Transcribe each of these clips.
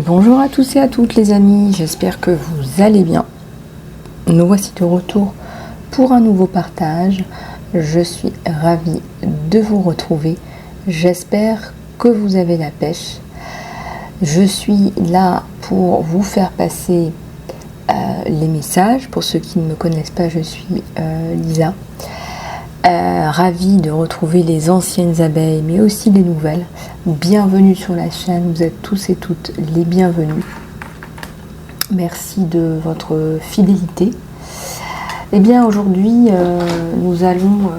Bonjour à tous et à toutes les amis, j'espère que vous allez bien. Nous voici de retour pour un nouveau partage. Je suis ravie de vous retrouver. J'espère que vous avez la pêche. Je suis là pour vous faire passer les messages. Pour ceux qui ne me connaissent pas, je suis Lisa. Ravie de retrouver les anciennes abeilles, mais aussi les nouvelles. Bienvenue sur la chaîne, vous êtes tous et toutes les bienvenus. Merci de votre fidélité. Eh bien aujourd'hui, nous allons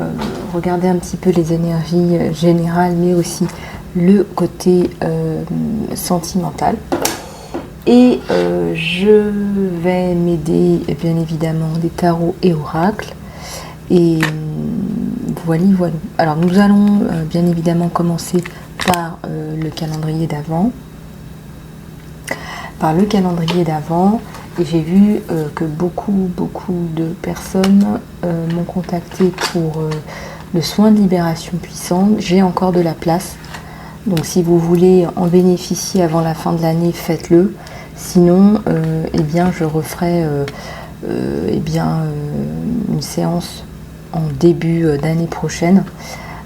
regarder un petit peu les énergies générales, mais aussi le côté sentimental. Et je vais m'aider bien évidemment des tarots et oracles. Et voilà. Alors nous allons bien évidemment commencer par le calendrier d'avant. Et j'ai vu que beaucoup de personnes m'ont contacté pour le soin de libération puissante. J'ai encore de la place. Donc si vous voulez en bénéficier avant la fin de l'année, faites-le. Sinon, eh bien, je referai une séance en début d'année prochaine,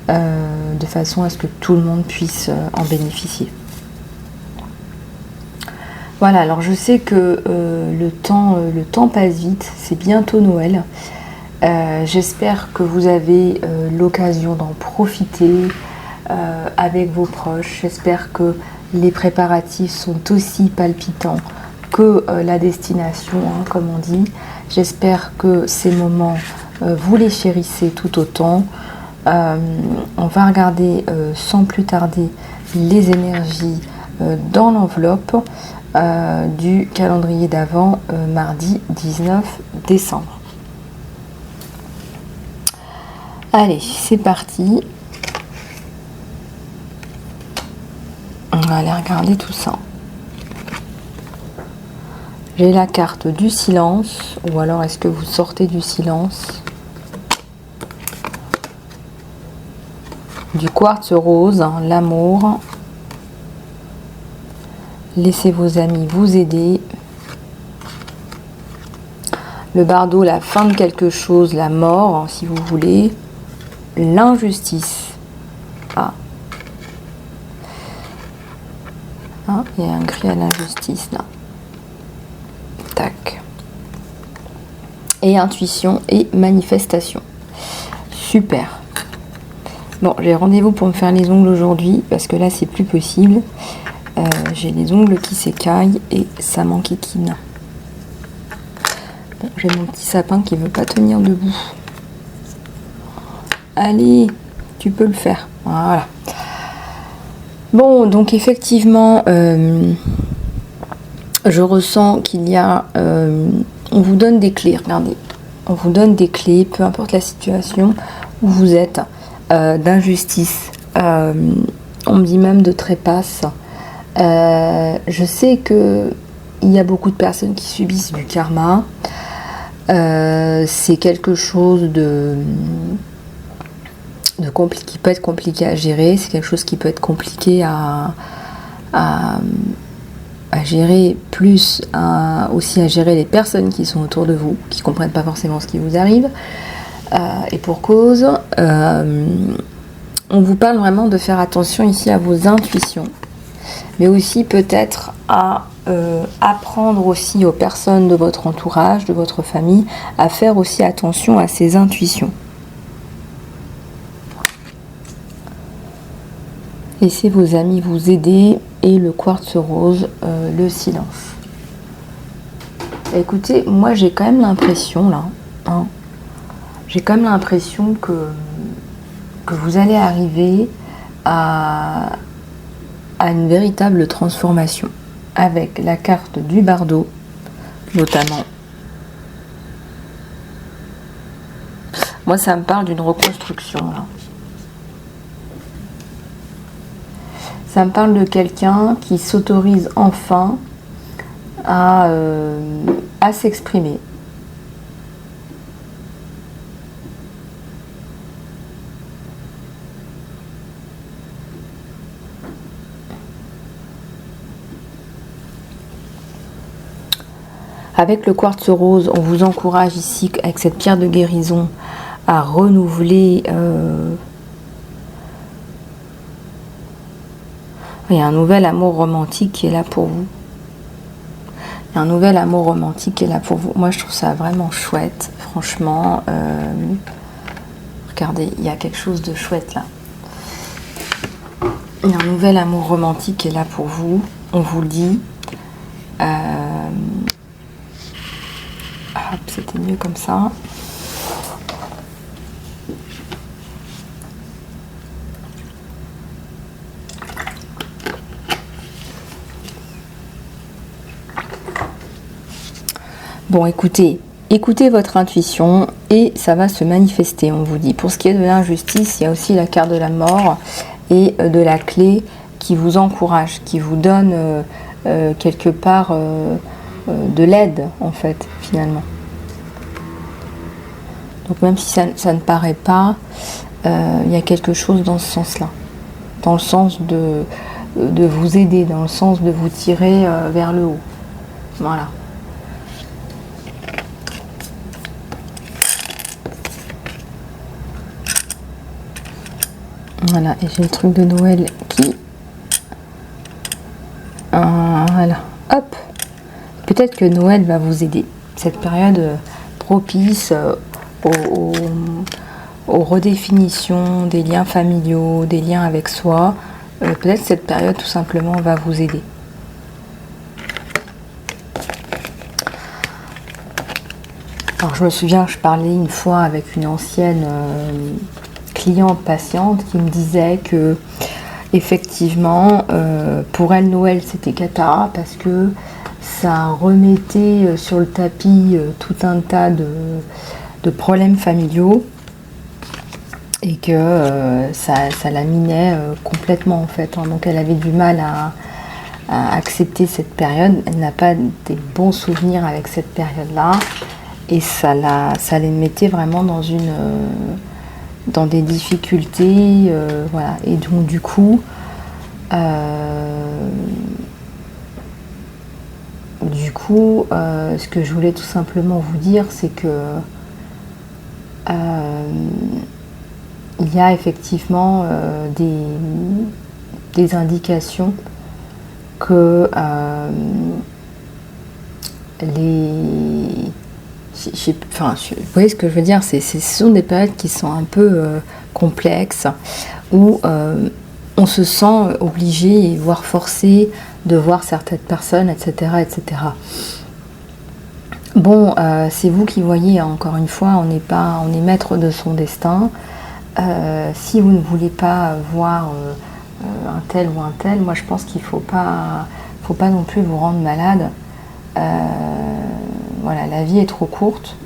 de façon à ce que tout le monde puisse en bénéficier. Voilà, alors je sais que le temps passe vite, c'est bientôt Noël. J'espère que vous avez l'occasion d'en profiter avec vos proches. J'espère que les préparatifs sont aussi palpitants que la destination, comme on dit. J'espère que ces moments, vous les chérissez tout autant. On va regarder sans plus tarder les énergies dans l'enveloppe du calendrier d'avant, mardi 19 décembre. Allez, c'est parti. On va aller regarder tout ça. J'ai la carte du silence, ou alors est-ce que vous sortez du silence? Du quartz rose, l'amour. Laissez vos amis vous aider. Le bardeau, la fin de quelque chose, la mort, si vous voulez. L'injustice. Il y a un cri à l'injustice là. Tac. Et intuition et manifestation. Super. Bon, j'ai rendez-vous pour me faire les ongles aujourd'hui parce que là c'est plus possible. J'ai les ongles qui s'écaillent et ça m'enquiquine. Bon, j'ai mon petit sapin qui veut pas tenir debout. Allez, tu peux le faire. Voilà. Bon, donc effectivement, je ressens qu'il y a... on vous donne des clés, regardez. On vous donne des clés, peu importe la situation où vous êtes, d'injustice. On me dit même de trépasse. Je sais que il y a beaucoup de personnes qui subissent du karma. C'est quelque chose qui peut être compliqué à gérer. C'est quelque chose qui peut être compliqué à gérer, plus aussi à gérer les personnes qui sont autour de vous, qui ne comprennent pas forcément ce qui vous arrive. Et pour cause, on vous parle vraiment de faire attention ici à vos intuitions, mais aussi peut-être à apprendre aussi aux personnes de votre entourage, de votre famille, à faire aussi attention à ces intuitions. Laissez vos amis vous aider. Et le quartz rose, le silence. Écoutez, moi j'ai quand même l'impression là, j'ai quand même l'impression que vous allez arriver à une véritable transformation avec la carte du bardeau notamment. Moi ça me parle d'une reconstruction là. Ça me parle de quelqu'un qui s'autorise enfin à s'exprimer. Avec le quartz rose, on vous encourage ici, avec cette pierre de guérison, à renouveler. Il y a un nouvel amour romantique qui est là pour vous. Il y a un nouvel amour romantique qui est là pour vous. Moi, je trouve ça vraiment chouette, franchement. Regardez, il y a quelque chose de chouette là. Il y a un nouvel amour romantique qui est là pour vous. On vous le dit. Hop, c'était mieux comme ça. Bon, écoutez votre intuition et ça va se manifester, on vous dit. Pour ce qui est de l'injustice, il y a aussi la carte de la mort et de la clé qui vous encourage, qui vous donne quelque part de l'aide, en fait, finalement. Donc même si ça ne paraît pas, il y a quelque chose dans ce sens-là. Dans le sens de vous aider, dans le sens de vous tirer vers le haut. Voilà. Voilà, et j'ai le truc de Noël qui... voilà, hop. Peut-être que Noël va vous aider. Cette période propice aux redéfinitions des liens familiaux, des liens avec soi. Peut-être cette période tout simplement va vous aider. Alors je me souviens, je parlais une fois avec une ancienne cliente patiente qui me disait que effectivement pour elle Noël c'était cata parce que ça remettait sur le tapis tout un tas de problèmes familiaux et que ça la minait complètement en fait, hein. Donc elle avait du mal à accepter cette période, elle n'a pas des bons souvenirs avec cette période là et ça les mettait vraiment dans des difficultés, voilà. Et donc du coup ce que je voulais tout simplement vous dire, c'est que il y a effectivement des indications que vous voyez ce que je veux dire, ce sont des périodes qui sont un peu complexes, où on se sent obligé, voire forcé, de voir certaines personnes, etc. etc. Bon, c'est vous qui voyez, encore une fois, on est maître de son destin. Si vous ne voulez pas voir un tel ou un tel, moi je pense qu'il faut pas non plus vous rendre malade. Voilà, la vie est trop courte,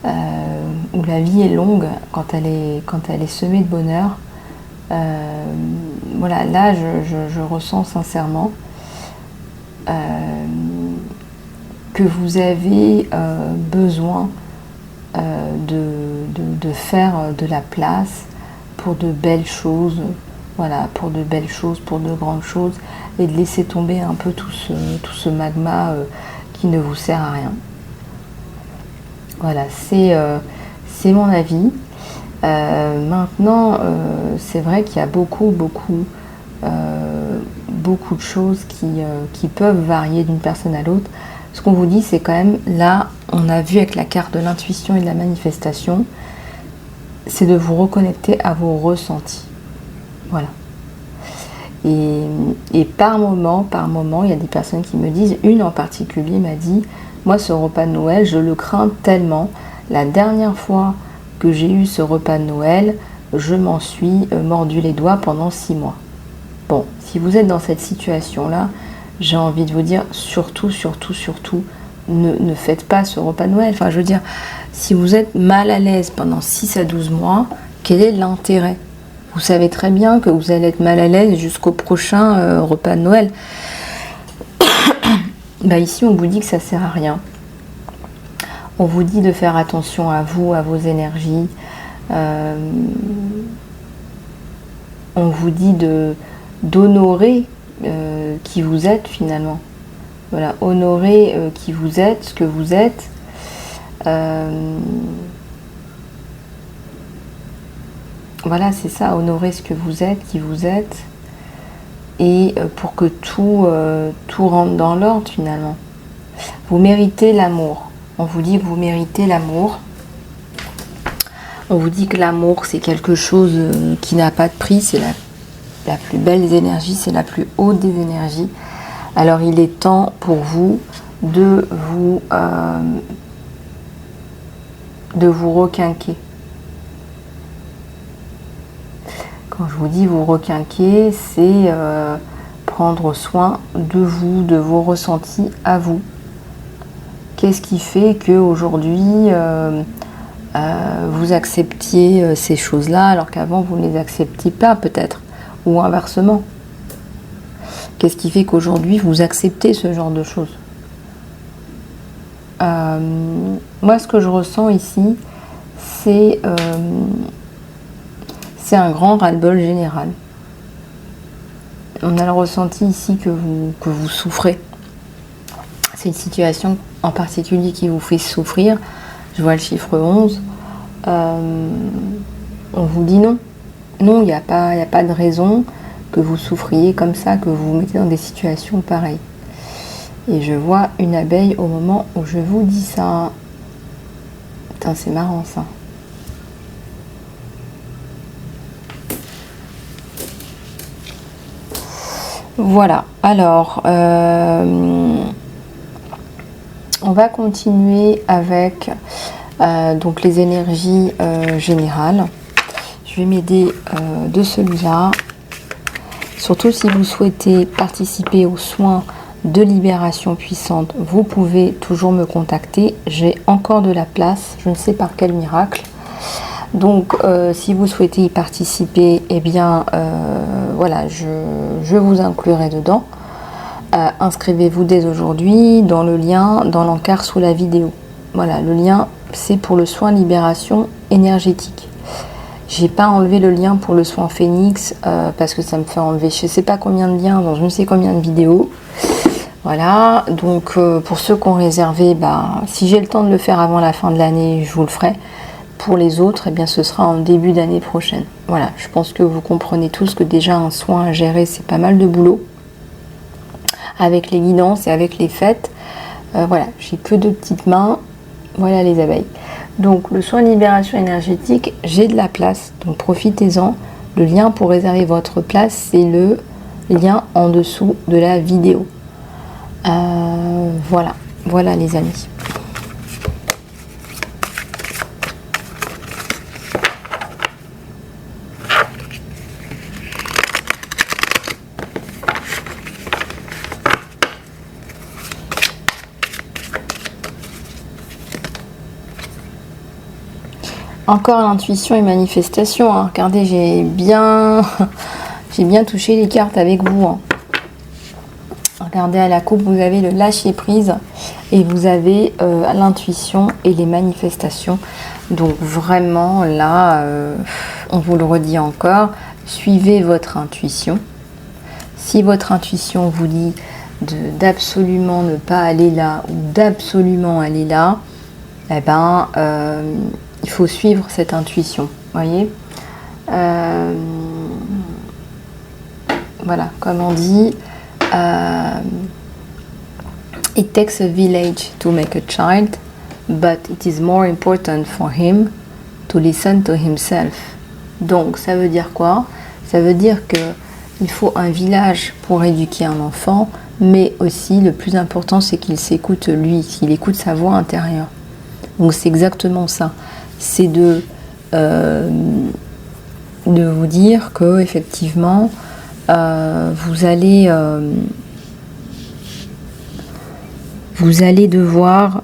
ou la vie est longue quand elle est semée de bonheur. Voilà, là je ressens sincèrement que vous avez besoin de faire de la place pour de belles choses, voilà, pour de belles choses, pour de grandes choses, et de laisser tomber un peu tout ce magma qui ne vous sert à rien. Voilà, c'est mon avis. Maintenant, c'est vrai qu'il y a beaucoup de choses qui peuvent varier d'une personne à l'autre. Ce qu'on vous dit, c'est quand même, là, on a vu avec la carte de l'intuition et de la manifestation, c'est de vous reconnecter à vos ressentis. Voilà. Et par moment, il y a des personnes qui me disent, une en particulier m'a dit, moi ce repas de Noël, je le crains tellement. La dernière fois que j'ai eu ce repas de Noël, je m'en suis mordu les doigts pendant 6 mois. Bon, si vous êtes dans cette situation-là, j'ai envie de vous dire, surtout, ne faites pas ce repas de Noël. Enfin, je veux dire, si vous êtes mal à l'aise pendant 6 à 12 mois, quel est l'intérêt ? Vous savez très bien que vous allez être mal à l'aise jusqu'au prochain repas de Noël. Bah ici, on vous dit que ça sert à rien. On vous dit de faire attention à vous, à vos énergies. On vous dit d'honorer qui vous êtes finalement. Voilà, honorer qui vous êtes, ce que vous êtes. Voilà, c'est ça, honorer ce que vous êtes, qui vous êtes. Et pour que tout rentre dans l'ordre finalement. Vous méritez l'amour. On vous dit que vous méritez l'amour. On vous dit que l'amour, c'est quelque chose qui n'a pas de prix. C'est la plus belle des énergies, c'est la plus haute des énergies. Alors il est temps pour vous de vous requinquer. Quand je vous dis vous requinquer, c'est prendre soin de vous, de vos ressentis à vous. Qu'est-ce qui fait qu'aujourd'hui vous acceptiez ces choses-là alors qu'avant vous ne les acceptiez pas peut-être, ou inversement? Qu'est-ce qui fait qu'aujourd'hui vous acceptez ce genre de choses? Moi, ce que je ressens ici, c'est un grand ras-le-bol général. On a le ressenti ici que vous souffrez. C'est une situation en particulier qui vous fait souffrir. Je vois le chiffre 11. On vous dit non. Non, il n'y a pas de raison que vous souffriez comme ça, que vous vous mettez dans des situations pareilles. Et je vois une abeille au moment où je vous dis ça. Putain, c'est marrant ça. Voilà, alors on va continuer avec donc les énergies générales. Je vais m'aider de celui-là. Surtout si vous souhaitez participer aux soins de libération puissante, vous pouvez toujours me contacter. J'ai encore de la place, je ne sais par quel miracle. Donc si vous souhaitez y participer, eh bien voilà, je vous inclurai dedans. Inscrivez-vous dès aujourd'hui dans le lien, dans l'encart sous la vidéo. Voilà, le lien c'est pour le soin libération énergétique. J'ai pas enlevé le lien pour le soin phénix parce que ça me fait enlever je sais pas combien de liens dans je ne sais combien de vidéos. Voilà, donc pour ceux qui ont réservé, si j'ai le temps de le faire avant la fin de l'année, je vous le ferai. Pour les autres, eh bien, ce sera en début d'année prochaine. Voilà, je pense que vous comprenez tous que déjà un soin à gérer, c'est pas mal de boulot. Avec les guidances et avec les fêtes. Voilà, j'ai que 2 petites mains. Voilà les abeilles. Donc le soin de libération énergétique, j'ai de la place. Donc profitez-en. Le lien pour réserver votre place, c'est le lien en dessous de la vidéo. Voilà les amis. Encore l'intuition et manifestation. Hein. Regardez, j'ai bien touché les cartes avec vous. Hein. Regardez à la coupe, vous avez le lâcher prise et vous avez l'intuition et les manifestations. Donc vraiment là, on vous le redit encore, suivez votre intuition. Si votre intuition vous dit d'absolument ne pas aller là ou d'absolument aller là, eh ben il faut suivre cette intuition, voyez. Voilà, comme on dit, it takes a village to make a child, but it is more important for him to listen to himself. Donc, ça veut dire quoi? Ça veut dire que il faut un village pour éduquer un enfant, mais aussi le plus important, c'est qu'il s'écoute lui, qu'il écoute sa voix intérieure. Donc, c'est exactement ça. C'est de vous dire que effectivement vous allez devoir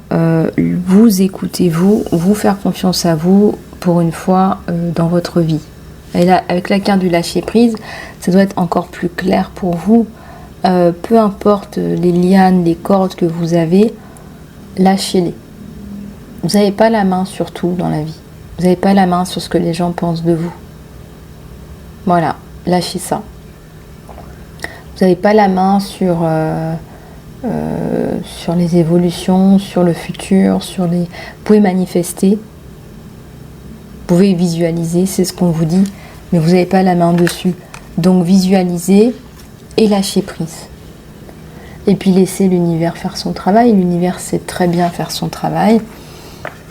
vous écouter, vous faire confiance à vous pour une fois dans votre vie. Et là, avec la carte du lâcher prise, ça doit être encore plus clair pour vous. Peu importe les lianes, les cordes que vous avez, lâchez-les. Vous n'avez pas la main sur tout dans la vie. Vous n'avez pas la main sur ce que les gens pensent de vous. Voilà, lâchez ça. Vous n'avez pas la main sur sur les évolutions, sur le futur, vous pouvez manifester, vous pouvez visualiser, c'est ce qu'on vous dit, mais vous n'avez pas la main dessus. Donc visualisez et lâchez prise. Et puis laissez l'univers faire son travail. L'univers sait très bien faire son travail.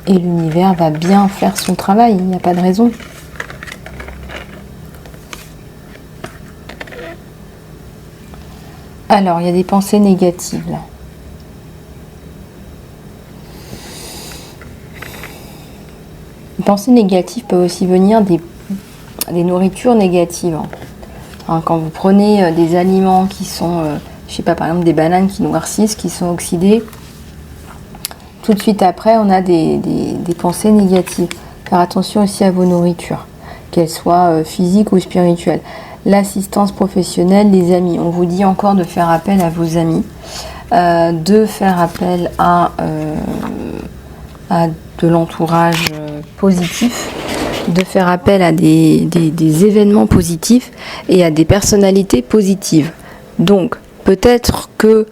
Et l'univers va bien faire son travail. Il n'y a pas de raison. Alors, il y a des pensées négatives là. Les pensées négatives peuvent aussi venir des nourritures négatives. Quand vous prenez des aliments qui sont, je sais pas, par exemple des bananes qui noircissent, qui sont oxydées, tout de suite après on a des pensées négatives. Faire attention aussi à vos nourritures, qu'elles soient physiques ou spirituelles. L'assistance professionnelle, les amis, on vous dit encore de faire appel à vos amis, de faire appel à de l'entourage positif, de faire appel à des événements positifs et à des personnalités positives. Donc, peut-être que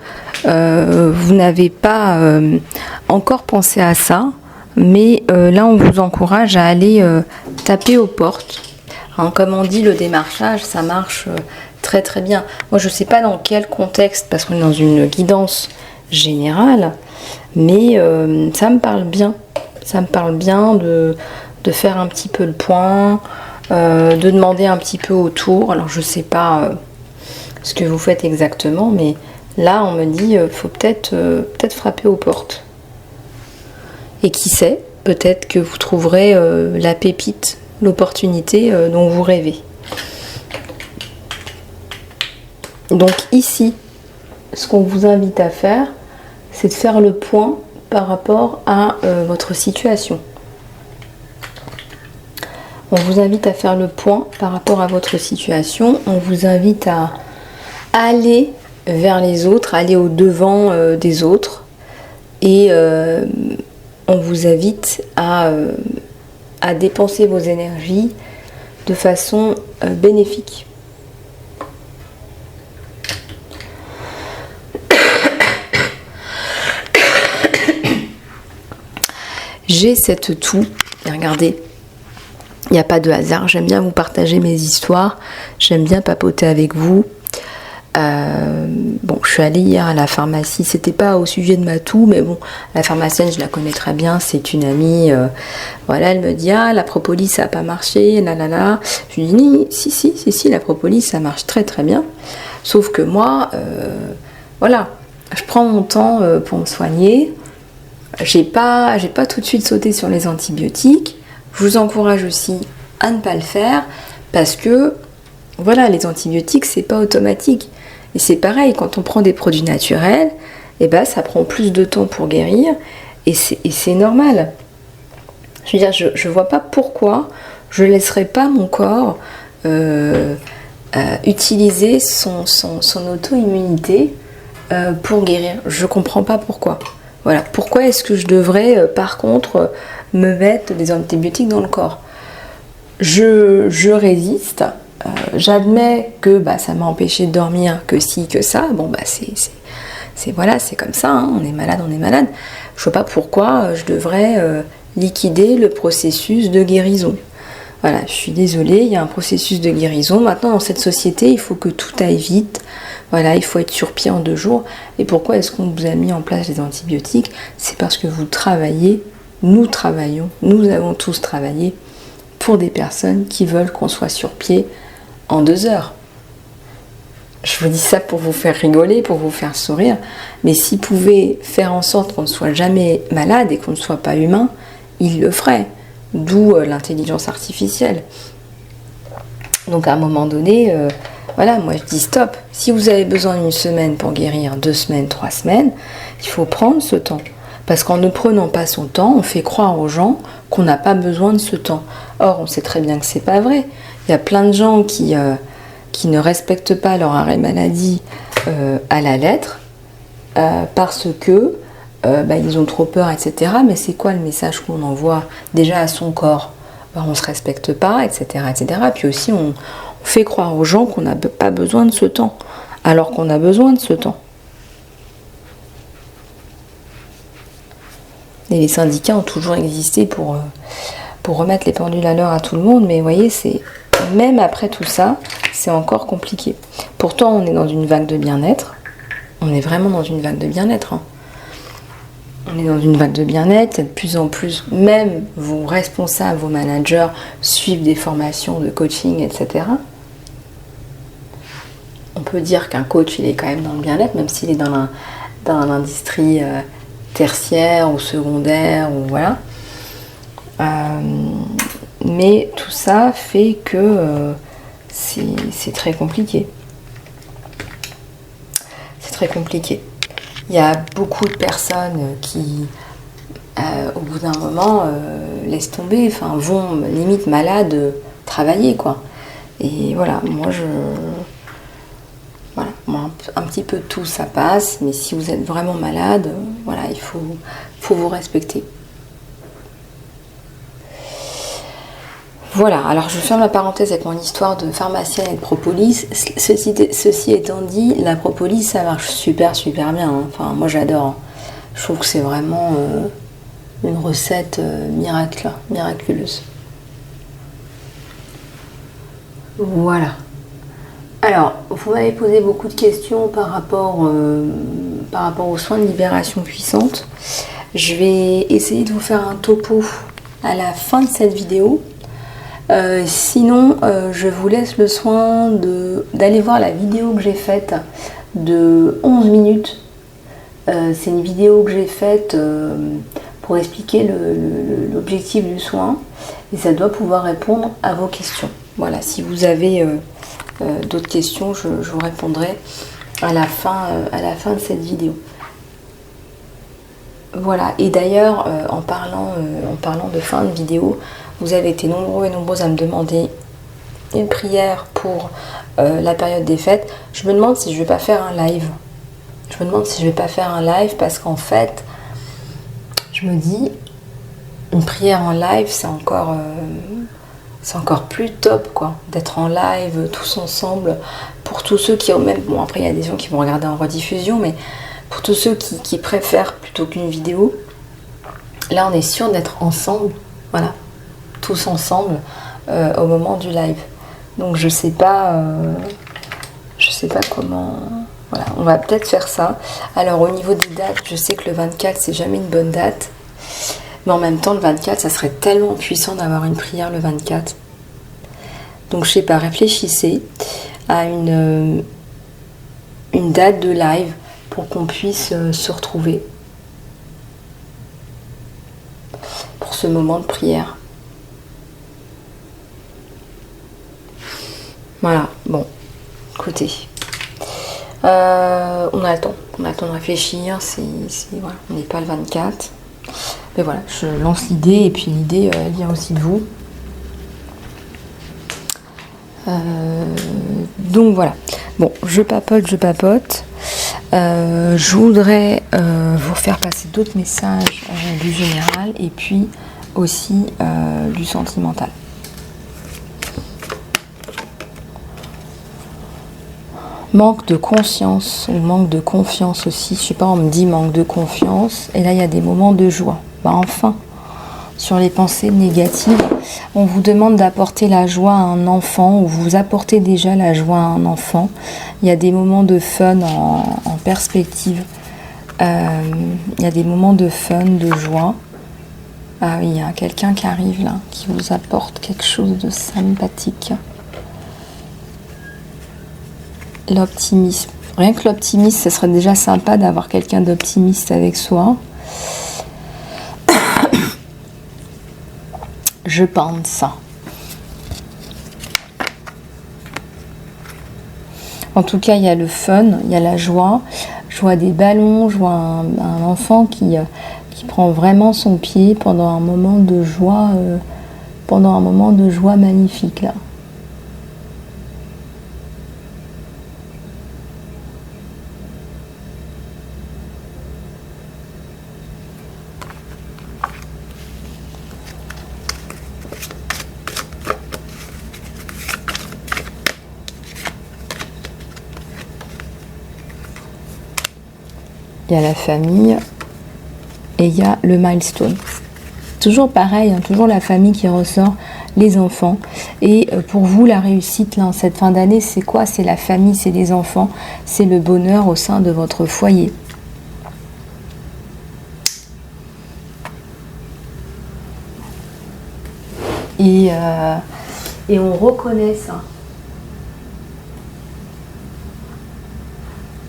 vous n'avez pas encore pensé à ça, mais là, on vous encourage à aller taper aux portes. Hein, comme on dit, le démarchage, ça marche très très bien. Moi, je ne sais pas dans quel contexte, parce qu'on est dans une guidance générale, mais ça me parle bien. Ça me parle bien de faire un petit peu le point, de demander un petit peu autour. Alors je sais pas ce que vous faites exactement, mais là on me dit faut peut-être frapper aux portes. Et qui sait, peut-être que vous trouverez la pépite, l'opportunité dont vous rêvez. Donc ici, ce qu'on vous invite à faire, c'est de faire le point par rapport à votre situation. On vous invite à faire le point par rapport à votre situation. On vous invite à aller vers les autres, aller au-devant des autres. Et on vous invite à dépenser vos énergies de façon bénéfique. J'ai cette toux. Et regardez. Il n'y a pas de hasard, j'aime bien vous partager mes histoires, j'aime bien papoter avec vous. Bon, je suis allée hier à la pharmacie, c'était pas au sujet de ma toux, mais bon, la pharmacienne, je la connais très bien, c'est une amie. Voilà, elle me dit, ah, la propolis, ça n'a pas marché, là. Je lui dis, si, la propolis, ça marche très très bien. Sauf que moi, voilà, je prends mon temps pour me soigner. J'ai pas tout de suite sauté sur les antibiotiques. Je vous encourage aussi à ne pas le faire parce que voilà, les antibiotiques c'est pas automatique et c'est pareil quand on prend des produits naturels, et ben ça prend plus de temps pour guérir et c'est normal. Je veux dire, je vois pas pourquoi je laisserais pas mon corps utiliser son auto-immunité pour guérir. Je comprends pas pourquoi. Voilà, pourquoi est-ce que je devrais par contre me mettre des antibiotiques dans le corps? Je résiste, j'admets que ça m'a empêché de dormir, que si, que ça, bon c'est comme ça, hein, on est malade. Je vois pas pourquoi je devrais liquider le processus de guérison. Voilà, je suis désolée, il y a un processus de guérison. Maintenant, dans cette société, il faut que tout aille vite. Voilà, il faut être sur pied en 2 jours. Et pourquoi est-ce qu'on vous a mis en place les antibiotiques? C'est parce que vous travaillez, nous travaillons, nous avons tous travaillé pour des personnes qui veulent qu'on soit sur pied en 2 heures. Je vous dis ça pour vous faire rigoler, pour vous faire sourire. Mais s'ils pouvaient faire en sorte qu'on ne soit jamais malade et qu'on ne soit pas humain, ils le feraient. D'où l'intelligence artificielle. Donc à un moment donné, voilà, moi je dis stop. Si vous avez besoin d'1 semaine pour guérir, 2 semaines, 3 semaines, il faut prendre ce temps. Parce qu'en ne prenant pas son temps, on fait croire aux gens qu'on n'a pas besoin de ce temps. Or, on sait très bien que c'est pas vrai. Il y a plein de gens qui ne respectent pas leur arrêt maladie à la lettre parce que ils ont trop peur, etc. Mais c'est quoi le message qu'on envoie déjà à son corps? On ne se respecte pas, etc., etc. Puis aussi, on fait croire aux gens qu'on n'a pas besoin de ce temps, alors qu'on a besoin de ce temps. Et les syndicats ont toujours existé pour remettre les pendules à l'heure à tout le monde, mais vous voyez, c'est même après tout ça, c'est encore compliqué. Pourtant, on est dans une vague de bien-être. On est vraiment dans une vague de bien-être. Hein. On est dans une vague de bien-être. De plus en plus, même vos responsables, vos managers suivent des formations de coaching, etc. On peut dire qu'un coach, il est quand même dans le bien-être, même s'il est dans l'industrie tertiaire ou secondaire, ou voilà. Mais tout ça fait que c'est très compliqué. C'est très compliqué. Il y a beaucoup de personnes qui, au bout d'un moment, laissent tomber, enfin, vont limite malades travailler, quoi. Et voilà, moi, un petit peu tout ça passe, mais si vous êtes vraiment malade, voilà, il faut vous respecter. Voilà, alors je ferme la parenthèse avec mon histoire de pharmacienne et de propolis. Ceci étant dit, la propolis, ça marche super bien. Hein. Enfin, moi j'adore. Je trouve que c'est vraiment une recette miraculeuse. Voilà. Alors, vous m'avez posé beaucoup de questions par rapport aux soins de libération puissante. Je vais essayer de vous faire un topo à la fin de cette vidéo. Sinon, je vous laisse le soin d'aller voir la vidéo que j'ai faite de 11 minutes. C'est une vidéo que j'ai faite pour expliquer l'objectif du soin et ça doit pouvoir répondre à vos questions. Voilà, si vous avez d'autres questions, je vous répondrai à la fin de cette vidéo. Voilà, et d'ailleurs, en parlant de fin de vidéo, vous avez été nombreux et nombreuses à me demander une prière pour la période des fêtes. Je me demande si je vais pas faire un live. Parce qu'en fait, je me dis, une prière en live, c'est encore plus top, quoi, d'être en live tous ensemble. Pour tous ceux qui ont même, bon après il y a des gens qui vont regarder en rediffusion, mais pour tous ceux qui préfèrent plutôt qu'une vidéo, là on est sûr d'être ensemble, voilà. Tous ensemble au moment du live. Donc je sais pas comment. Voilà, on va peut-être faire ça. Alors au niveau des dates, je sais que le 24 c'est jamais une bonne date, mais en même temps le 24 ça serait tellement puissant d'avoir une prière le 24. Donc je sais pas, réfléchissez à une date de live pour qu'on puisse se retrouver pour ce moment de prière. Voilà, bon, écoutez, on a le temps de réfléchir, voilà, on n'est pas le 24, mais voilà, je lance l'idée, et puis l'idée vient aussi de vous. Donc voilà, bon, je papote, je voudrais vous faire passer d'autres messages du général, et puis aussi du sentimental. Manque de conscience ou manque de confiance aussi, je sais pas, on me dit manque de confiance, et là il y a des moments de joie. Bah enfin, sur les pensées négatives, on vous demande d'apporter la joie à un enfant, ou vous apportez déjà la joie à un enfant. Il y a des moments de fun en perspective, il y a des moments de fun, de joie. Ah oui, il y a quelqu'un qui arrive là, qui vous apporte quelque chose de sympathique. L'optimisme. Rien que l'optimisme, ce serait déjà sympa d'avoir quelqu'un d'optimiste avec soi. Je pense. En tout cas, il y a le fun, il y a la joie. Je vois des ballons, je vois un enfant qui prend vraiment son pied pendant un moment de joie, magnifique là. Il y a la famille. et il y a le milestone. Toujours pareil, hein, toujours la famille qui ressort, les enfants. Et pour vous, la réussite là, en cette fin d'année, c'est quoi? C'est la famille, c'est les enfants, c'est le bonheur au sein de votre foyer. Et on reconnaît ça.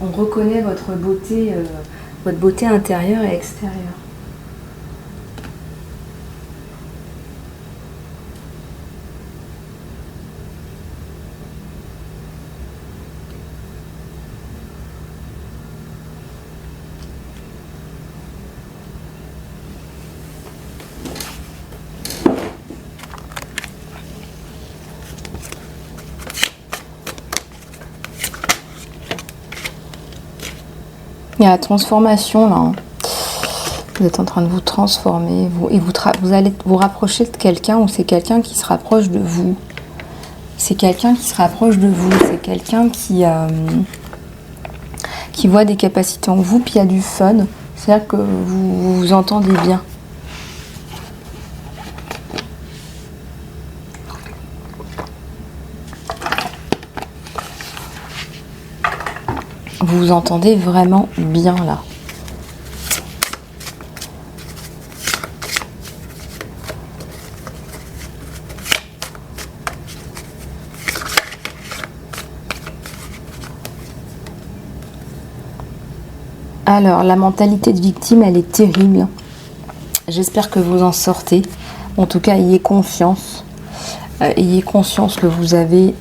On reconnaît votre beauté intérieure et extérieure. Il y a la transformation là. Hein. Vous êtes en train de vous transformer vous allez vous rapprocher de quelqu'un ou c'est quelqu'un qui se rapproche de vous. C'est quelqu'un qui se rapproche de vous. C'est quelqu'un qui voit des capacités en vous, puis il y a du fun. C'est-à-dire que vous vous entendez bien. Vous vous entendez vraiment bien là. Alors, la mentalité de victime, elle est terrible. J'espère que vous en sortez. En tout cas, ayez confiance. Ayez conscience que vous avez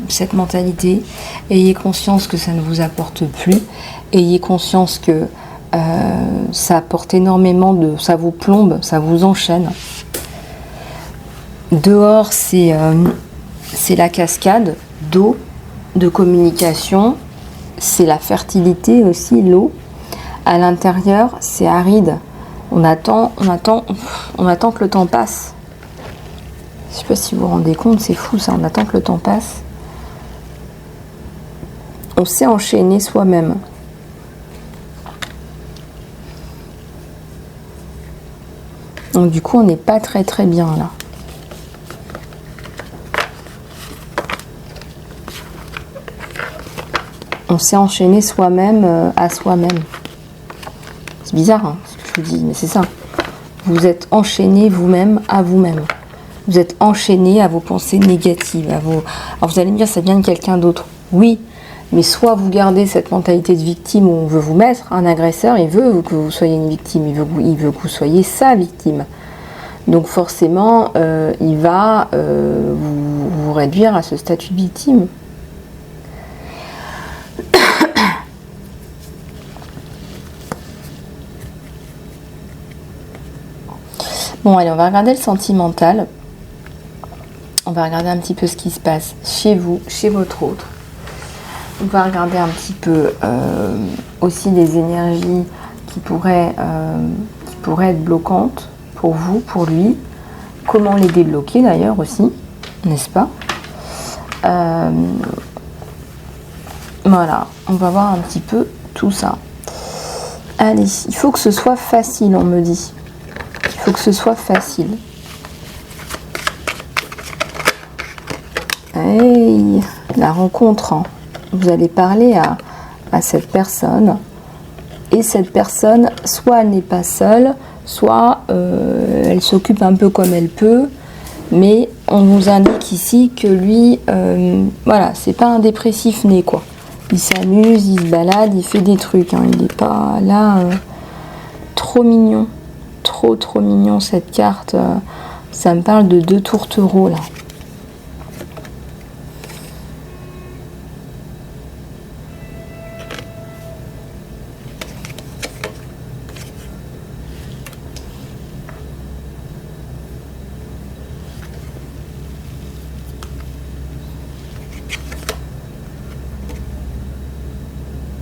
cette mentalité. Ayez conscience que ça ne vous apporte plus. Ayez conscience que ça apporte énormément de... Ça vous plombe, ça vous enchaîne. Dehors, c'est la cascade d'eau, de communication. C'est la fertilité aussi, l'eau. À l'intérieur, c'est aride. On attend que le temps passe. Je ne sais pas si vous vous rendez compte, c'est fou ça, on attend que le temps passe. On s'est enchaîné soi-même. Donc du coup, on n'est pas très très bien là. On s'est enchaîné soi-même à soi-même. C'est bizarre hein, ce que je vous dis, mais c'est ça. Vous êtes enchaîné vous-même à vous-même. Vous êtes enchaîné à vos pensées négatives. Alors vous allez me dire, ça vient de quelqu'un d'autre. Oui, mais soit vous gardez cette mentalité de victime où on veut vous mettre, un agresseur, il veut que vous soyez une victime, il veut que vous soyez sa victime. Donc forcément, il va vous réduire à ce statut de victime. Bon, allez, on va regarder le sentimental. On va regarder un petit peu ce qui se passe chez vous, chez votre autre. On va regarder un petit peu aussi les énergies qui pourraient être bloquantes pour vous, pour lui. Comment les débloquer d'ailleurs aussi, n'est-ce pas? Voilà, on va voir un petit peu tout ça. Allez, il faut que ce soit facile, on me dit. Il faut que ce soit facile. Hey, la rencontre. Hein. Vous allez parler à cette personne. Et cette personne, soit elle n'est pas seule, soit elle s'occupe un peu comme elle peut. Mais on nous indique ici que lui, voilà, c'est pas un dépressif né, quoi. Il s'amuse, il se balade, il fait des trucs. Hein. Il n'est pas là trop mignon. Trop mignon cette carte. Ça me parle de 2 tourtereaux là.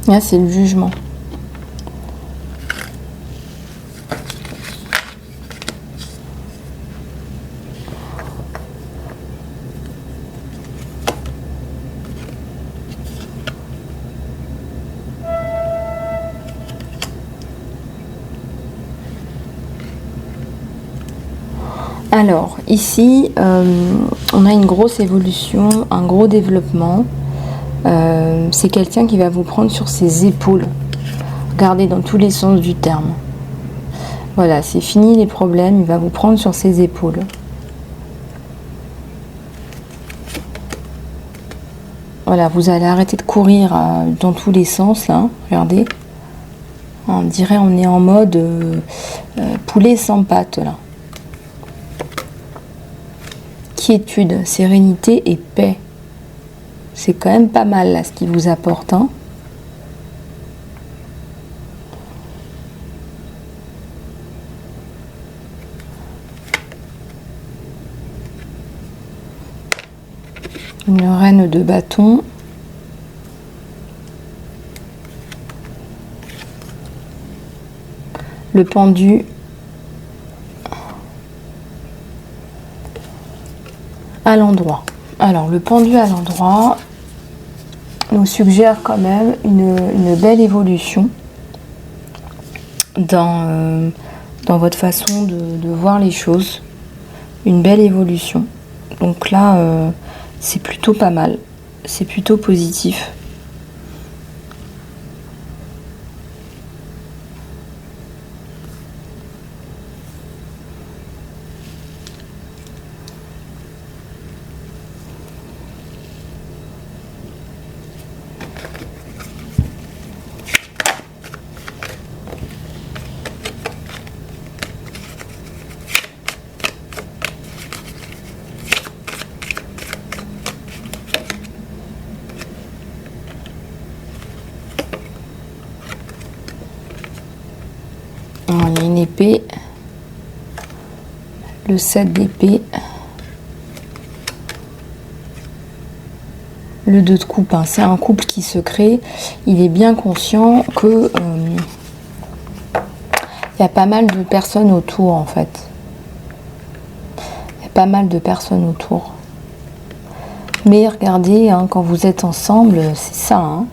Là, c'est le jugement. Alors, ici, on a une grosse évolution, un gros développement. C'est quelqu'un qui va vous prendre sur ses épaules. Regardez dans tous les sens du terme. Voilà, c'est fini les problèmes, il va vous prendre sur ses épaules. Voilà, vous allez arrêter de courir dans tous les sens, là, regardez. On dirait on est en mode poulet sans pattes, là. Quiétude, sérénité et paix. C'est quand même pas mal, là, ce qu'il vous apporte, hein. Une reine de bâton. Le pendu. À l'endroit. Alors, le pendu à l'endroit nous suggère quand même une belle évolution dans votre façon de voir les choses. Une belle évolution. Donc là, c'est plutôt pas mal, c'est plutôt positif. Alors, il y a une épée, le 7 d'épée, le 2 de coupe, hein. C'est un couple qui se crée, il est bien conscient que il y a pas mal de personnes autour en fait. Il y a pas mal de personnes autour. Mais regardez, hein, quand vous êtes ensemble, c'est ça, hein.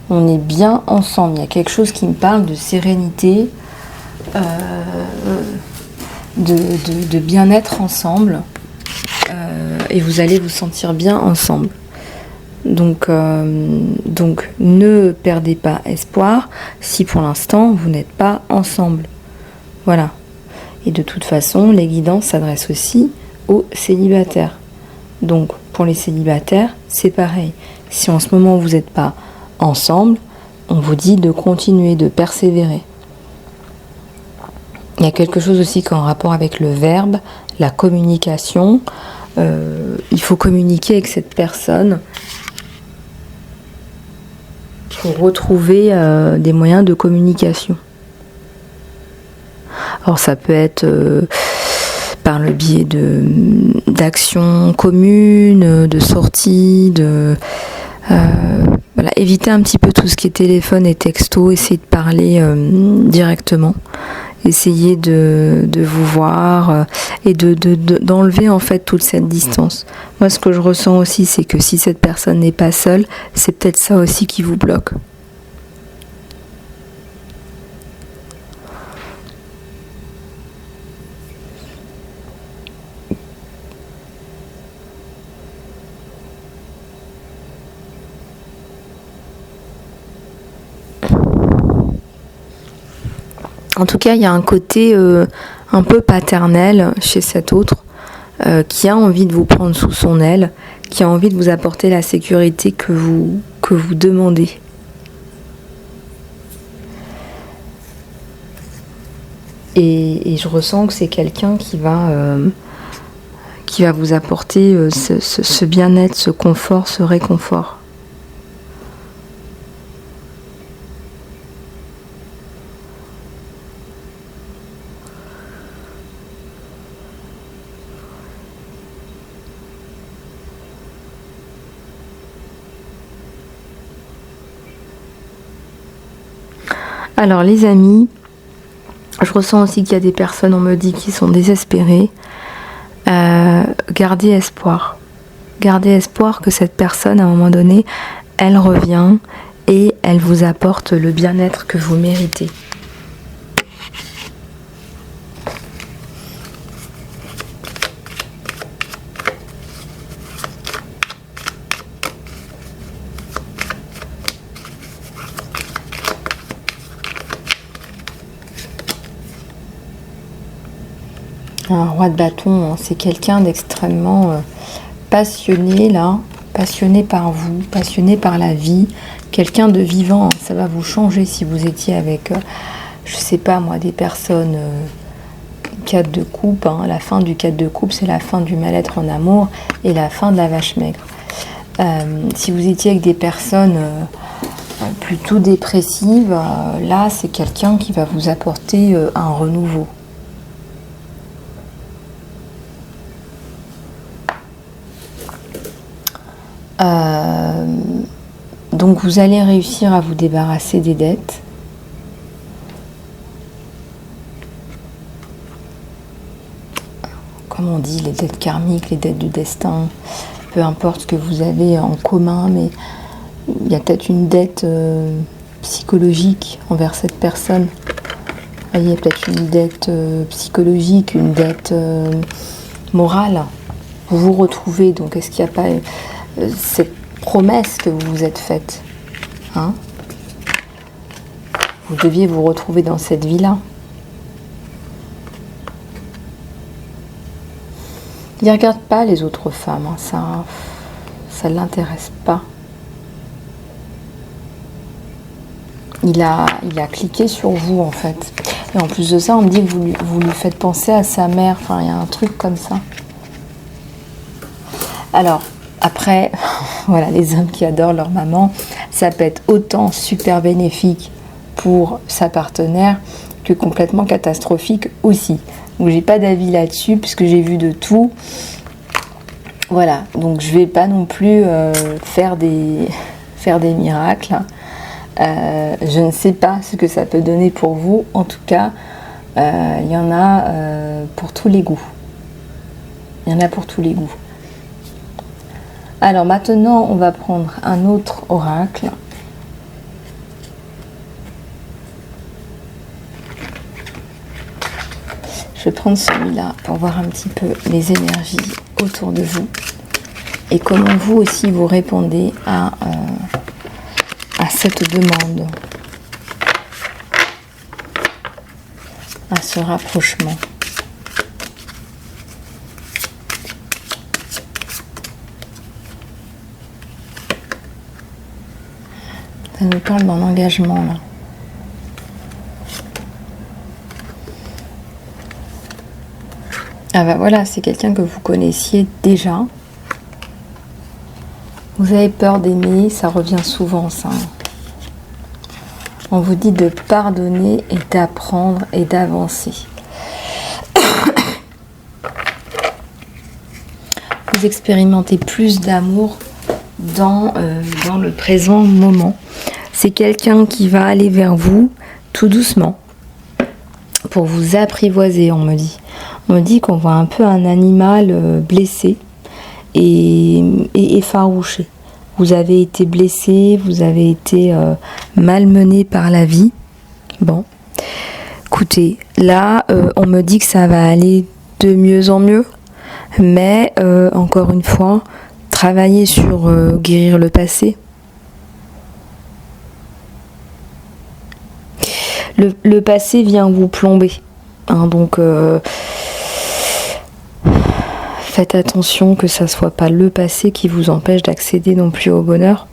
On est bien ensemble, il y a quelque chose qui me parle de sérénité, de bien-être ensemble, et vous allez vous sentir bien ensemble. Donc ne perdez pas espoir si pour l'instant vous n'êtes pas ensemble. Voilà. Et de toute façon, les guidances s'adressent aussi aux célibataires. Donc pour les célibataires, c'est pareil. Si en ce moment vous n'êtes pas ensemble, on vous dit de continuer, de persévérer. Il y a quelque chose aussi qui est en rapport avec le verbe, la communication. Il faut communiquer avec cette personne pour retrouver des moyens de communication. Alors ça peut être par le biais d'actions communes, de sorties, voilà, éviter un petit peu tout ce qui est téléphone et texto, essayer de parler directement. Essayez de vous voir et d'enlever en fait toute cette distance. Moi, ce que je ressens aussi, c'est que si cette personne n'est pas seule, c'est peut-être ça aussi qui vous bloque. En tout cas, il y a un côté un peu paternel chez cet autre qui a envie de vous prendre sous son aile, qui a envie de vous apporter la sécurité que vous demandez. Et je ressens que c'est quelqu'un qui va vous apporter ce bien-être, ce confort, ce réconfort. Alors les amis, je ressens aussi qu'il y a des personnes, on me dit, qui sont désespérées. Gardez espoir. Gardez espoir que cette personne, à un moment donné, elle revient et elle vous apporte le bien-être que vous méritez. Un roi de bâton, hein, c'est quelqu'un d'extrêmement passionné là, passionné par vous, passionné par la vie, quelqu'un de vivant. Ça va vous changer si vous étiez avec, je sais pas moi, des personnes 4 de coupe. Hein. La fin du 4 de coupe, c'est la fin du mal-être en amour et la fin de la vache maigre. Si vous étiez avec des personnes plutôt dépressives, là c'est quelqu'un qui va vous apporter un renouveau. Donc vous allez réussir à vous débarrasser des dettes. Comme on dit, les dettes karmiques, les dettes du destin, peu importe ce que vous avez en commun, mais il y a peut-être une dette psychologique envers cette personne. Vous voyez, peut-être une dette psychologique, une dette morale. Vous vous retrouvez, donc est-ce qu'il n'y a pas cette promesse que vous vous êtes faite, hein? Vous deviez vous retrouver dans cette vie-là. Il ne regarde pas les autres femmes, hein, ça ne l'intéresse pas. Il a cliqué sur vous en fait. Et en plus de ça, on me dit que vous lui faites penser à sa mère. Enfin, il y a un truc comme ça. Alors, après, voilà, les hommes qui adorent leur maman, ça peut être autant super bénéfique pour sa partenaire que complètement catastrophique aussi. Donc j'ai pas d'avis là-dessus puisque j'ai vu de tout. Voilà, donc je vais pas non plus faire des miracles. Je ne sais pas ce que ça peut donner pour vous. En tout cas, il y en a pour tous les goûts. Il y en a pour tous les goûts. Alors maintenant, on va prendre un autre oracle. Je vais prendre celui-là pour voir un petit peu les énergies autour de vous et comment vous aussi vous répondez à cette demande, à ce rapprochement. Ça nous parle d'un engagement là. Ah bah voilà, c'est quelqu'un que vous connaissiez déjà. Vous avez peur d'aimer, ça revient souvent ça. On vous dit de pardonner et d'apprendre et d'avancer. Vous expérimentez plus d'amour dans le présent moment. C'est quelqu'un qui va aller vers vous tout doucement pour vous apprivoiser, on me dit. On me dit qu'on voit un peu un animal blessé et effarouché. Vous avez été blessé, vous avez été malmené par la vie. Bon, écoutez, là, on me dit que ça va aller de mieux en mieux, mais encore une fois, travailler sur guérir le passé. Le passé vient vous plomber, hein, donc faites attention que ça ne soit pas le passé qui vous empêche d'accéder non plus au bonheur.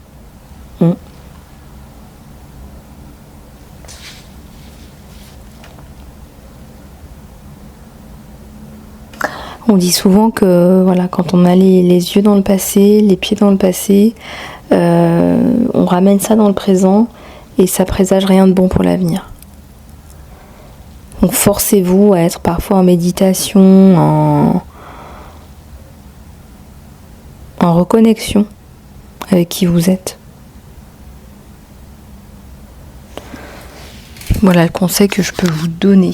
On dit souvent que voilà, quand on a les yeux dans le passé, les pieds dans le passé, on ramène ça dans le présent et ça présage rien de bon pour l'avenir. Donc forcez-vous à être parfois en méditation, en reconnexion avec qui vous êtes. Voilà le conseil que je peux vous donner.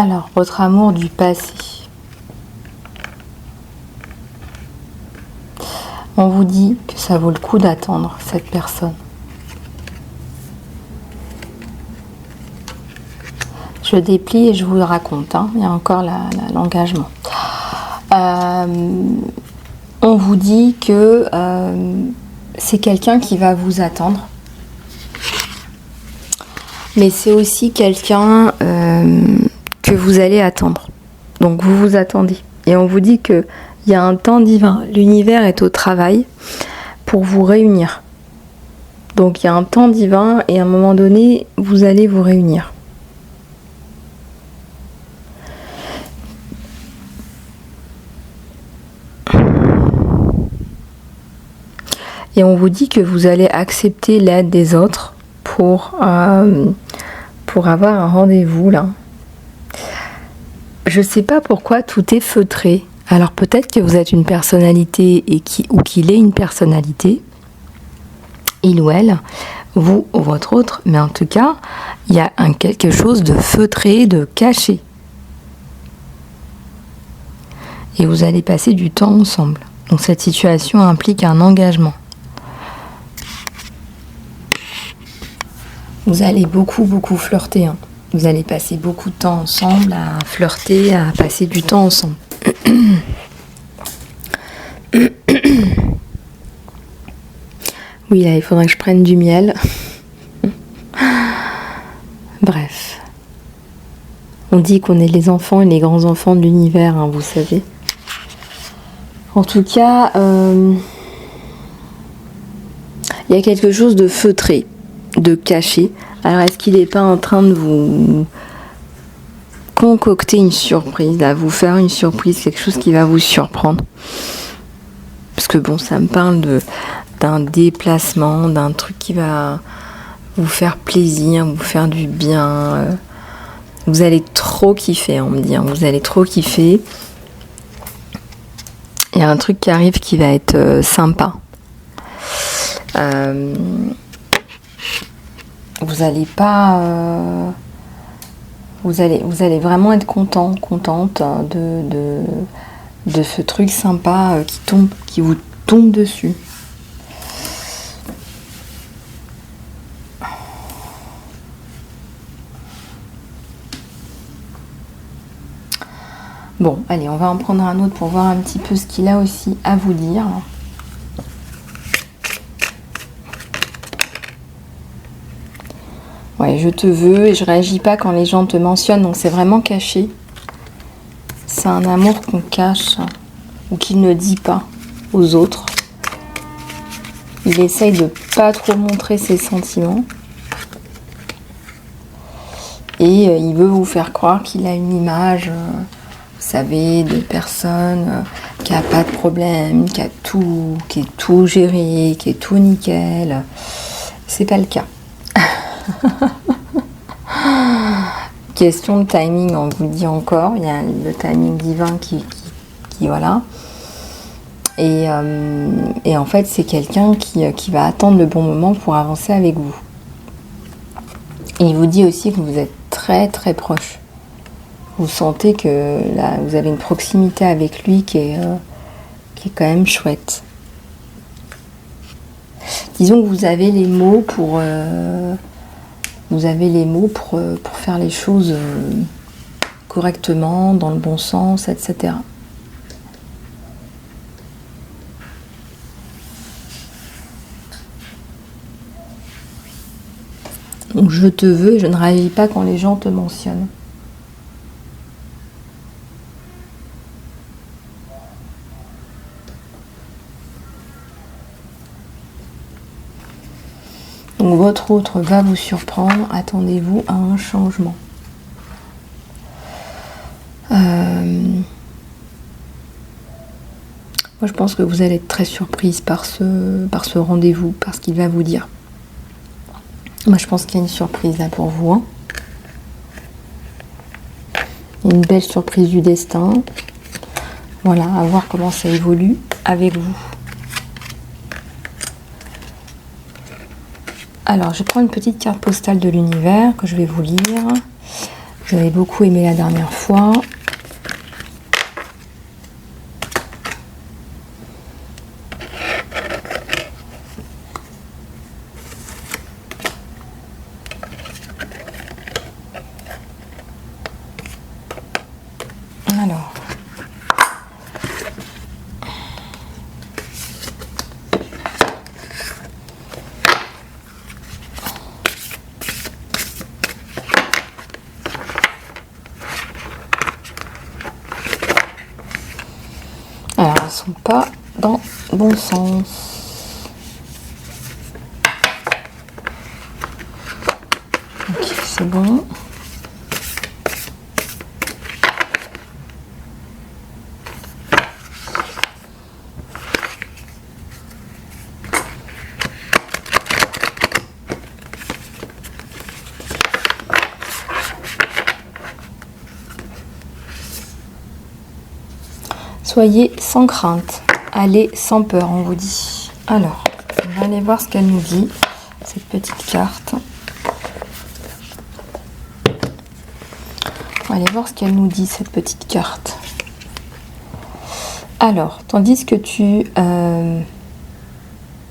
Alors, votre amour du passé. On vous dit que ça vaut le coup d'attendre cette personne. Je déplie et je vous le raconte. Il y a encore l'engagement. On vous dit que c'est quelqu'un qui va vous attendre. Mais c'est aussi quelqu'un que vous allez attendre. Donc vous vous attendez. Et on vous dit qu'il y a un temps divin. L'univers est au travail pour vous réunir. Donc il y a un temps divin et à un moment donné, vous allez vous réunir. Et on vous dit que vous allez accepter l'aide des autres pour avoir un rendez-vous là. Je sais pas pourquoi tout est feutré. Alors peut-être que vous êtes une personnalité ou qu'il est une personnalité, il ou elle, vous ou votre autre, mais en tout cas, il y a quelque chose de feutré, de caché. Et vous allez passer du temps ensemble. Donc cette situation implique un engagement. Vous allez beaucoup flirter. Vous allez passer beaucoup de temps ensemble à flirter, à passer du temps ensemble. Oui, là, il faudrait que je prenne du miel. Bref. On dit qu'on est les enfants et les grands-enfants de l'univers, vous savez. En tout cas, il y a quelque chose de feutré, de caché. Alors, est-ce qu'il n'est pas en train de vous concocter une surprise, à vous faire une surprise, quelque chose qui va vous surprendre? Parce que bon, ça me parle d'un déplacement, d'un truc qui va vous faire plaisir, vous faire du bien. Vous allez trop kiffer, on me dit. Vous allez trop kiffer. Il y a un truc qui arrive qui va être sympa. Vous allez pas... vous allez vraiment être contente de ce truc sympa qui vous tombe dessus. Bon, allez, on va en prendre un autre pour voir un petit peu ce qu'il a aussi à vous dire. Ouais, je te veux et je réagis pas quand les gens te mentionnent, donc c'est vraiment caché. C'est un amour qu'on cache ou qu'il ne dit pas aux autres. Il essaye de pas trop montrer ses sentiments. Et il veut vous faire croire qu'il a une image, vous savez, de personne qui a pas de problème, qui est tout géré, qui est tout nickel. C'est pas le cas. Question de timing, on vous le dit encore, il y a le timing divin qui voilà. Et en fait, c'est quelqu'un qui va attendre le bon moment pour avancer avec vous. Et il vous dit aussi que vous êtes très très proche. Vous sentez que là, vous avez une proximité avec lui qui est quand même chouette. Disons que vous avez les mots pour faire les choses correctement, dans le bon sens, etc. Donc je te veux et je ne réagis pas quand les gens te mentionnent. Donc votre autre va vous surprendre, attendez-vous à un changement. Moi je pense que vous allez être très surprise par ce rendez-vous, par ce qu'il va vous dire. Moi je pense qu'il y a une surprise là pour vous. Une belle surprise du destin. Voilà, à voir comment ça évolue avec vous. Alors, je prends une petite carte postale de l'univers que je vais vous lire. Vous avez beaucoup aimé la dernière fois. Alors. Alors, elles sont pas dans le bon sens. Ok, c'est bon. Soyez sans crainte, allez sans peur, on vous dit. Alors, on va aller voir ce qu'elle nous dit, cette petite carte. On va aller voir ce qu'elle nous dit, cette petite carte. Alors, tandis que tu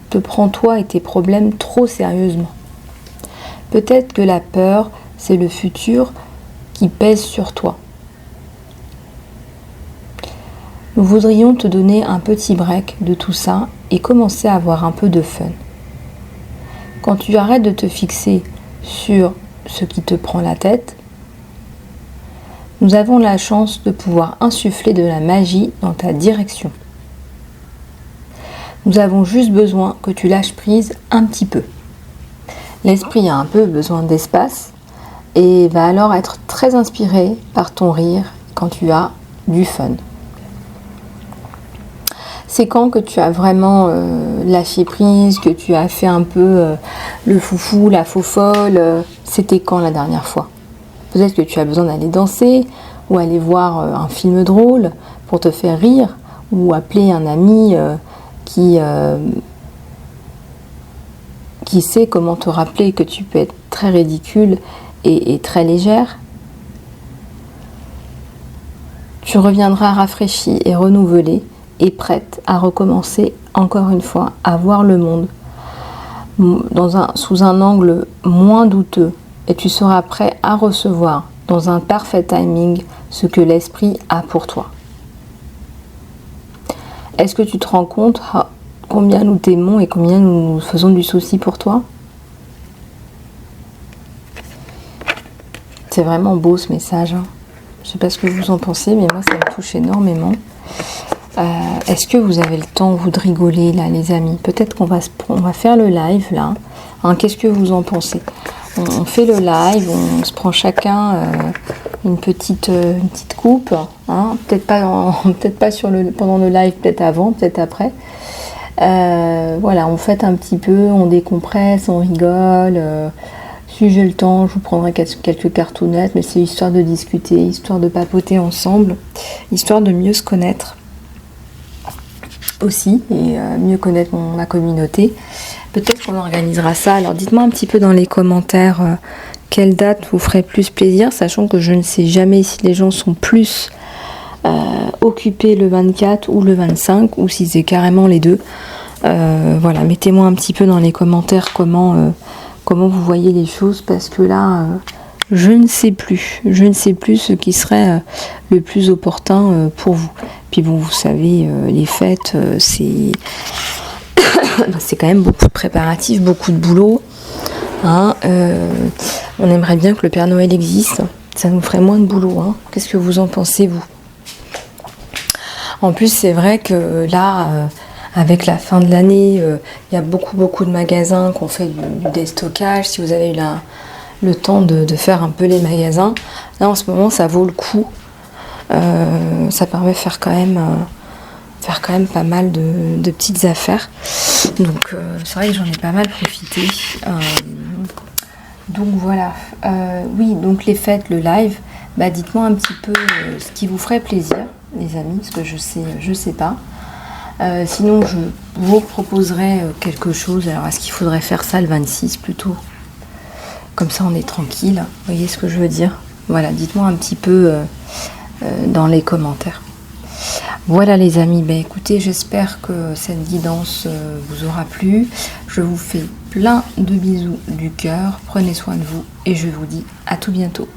te prends toi et tes problèmes trop sérieusement. Peut-être que la peur, c'est le futur qui pèse sur toi. Nous voudrions te donner un petit break de tout ça et commencer à avoir un peu de fun. Quand tu arrêtes de te fixer sur ce qui te prend la tête, nous avons la chance de pouvoir insuffler de la magie dans ta direction. Nous avons juste besoin que tu lâches prise un petit peu. L'esprit a un peu besoin d'espace et va alors être très inspiré par ton rire quand tu as du fun. C'est quand que tu as vraiment lâché prise, que tu as fait un peu le foufou, la faux-folle. C'était quand la dernière fois? Peut-être que tu as besoin d'aller danser ou aller voir un film drôle pour te faire rire ou appeler un ami qui sait comment te rappeler que tu peux être très ridicule et très légère. Tu reviendras rafraîchie et renouvelée et prête à recommencer encore une fois à voir le monde sous un angle moins douteux et tu seras prêt à recevoir dans un parfait timing ce que l'esprit a pour toi. Est-ce que tu te rends compte combien nous t'aimons et combien nous nous faisons du souci pour toi? C'est vraiment beau ce message. Je ne sais pas ce que vous en pensez, mais moi ça me touche énormément. Est-ce que vous avez le temps, vous, de rigoler là, les amis? Peut-être qu'on va faire le live là. Hein, qu'est-ce que vous en pensez? On fait le live, on se prend chacun une petite coupe. Hein, peut-être pas pendant le live, peut-être avant, peut-être après. Voilà, on fête un petit peu, on décompresse, on rigole. Si j'ai le temps, je vous prendrai quelques cartounettes, mais c'est histoire de discuter, histoire de papoter ensemble, histoire de mieux se connaître aussi et mieux connaître ma communauté. Peut-être qu'on organisera ça. Alors dites-moi un petit peu dans les commentaires quelle date vous ferait plus plaisir, sachant que je ne sais jamais si les gens sont plus occupés le 24 ou le 25 ou si c'est carrément les deux. Voilà, mettez-moi un petit peu dans les commentaires comment vous voyez les choses, parce que là je ne sais plus ce qui serait le plus opportun pour vous. Puis bon, vous savez, les fêtes, c'est quand même beaucoup de préparatifs, beaucoup de boulot. Hein, on aimerait bien que le Père Noël existe, ça nous ferait moins de boulot. Hein. Qu'est-ce que vous en pensez, vous? En plus, c'est vrai que là, avec la fin de l'année, il y a beaucoup de magasins qui ont fait du déstockage. Si vous avez eu le temps de faire un peu les magasins, là en ce moment ça vaut le coup. Ça permet de faire quand même pas mal de petites affaires. Donc c'est vrai que j'en ai pas mal profité. Donc voilà. Oui, donc les fêtes, le live, bah dites-moi un petit peu ce qui vous ferait plaisir, les amis, parce que je sais pas. Sinon je vous proposerai quelque chose. Alors est-ce qu'il faudrait faire ça le 26 plutôt? Comme ça on est tranquille, vous voyez ce que je veux dire? Voilà, dites-moi un petit peu dans les commentaires. Voilà les amis, ben écoutez, j'espère que cette guidance vous aura plu. Je vous fais plein de bisous du cœur, prenez soin de vous et je vous dis à tout bientôt.